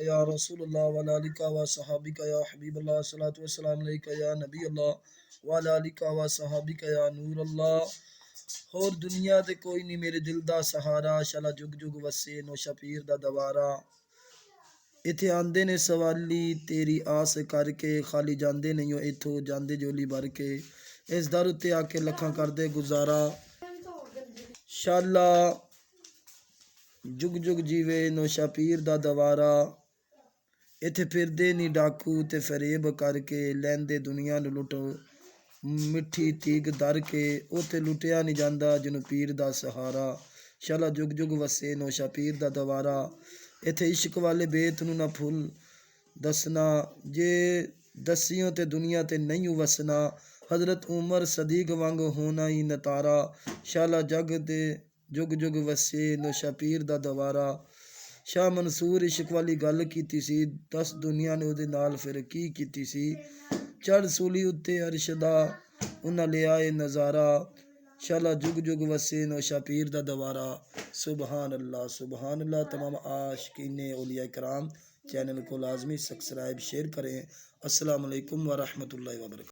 या रसूलुल्लाह व अला आलिका व सहाबिका या हबीबल्लाह सल्लल्लाहु अलैहि वसल्लम अलैका या नबी अल्लाह व अला आलिका व सहाबिका या नूर अल्लाह। और दुनिया ते कोई नहीं मेरे दिल दा सहारा, शाला जुग जुग वसे नौशा पीर दा दवारा। इत्थे आंदे ने सवाली तेरी आस करके, खाली जांदे नहीं हो इथों जांदे जोली भर के। इस दर उत्ते आके लखा कर दे गुजारा, शाला जुग जुग जीवे नौशा पीर दा दवारा। इत्थे फिरदे नी डाकू ते फरेब करके, लैंदे दुनिया नू लुट मिठी तीग दर के। उत्थे लुटिया नहीं जांदा जिन्हों पीर दा सहारा, शाला जुग जुग वसे नौशा पीर दा दवारा। इत्थे इश्क वाले बेत नू ना फुल दसना, जे दसियों ते दुनिया ते नहीं वसना। हजरत उमर सदीक वांग होना ही नतारा, शाला जग दे जुग जुग वसे नौशा पीर दा दवारा। शाह मंसूर इश्क वाली गल कीती सी, दस दुनिया ने उहदे नाल फिर की कीती सी। चढ़ सूली उत्ते अर्श दा उन्हां लिया ए नज़ारा, शाला जुग जुग वसे नौशा पीर दा दवारा। सुबहान अल्लाह सुबहान अल्लाह। तमाम आशिकीन औलिया कराम चैनल को लाजमी सब्सक्राइब शेयर करें। अस्सलाम वालेकुम व रहमतुल्लाहि व बरकातहू।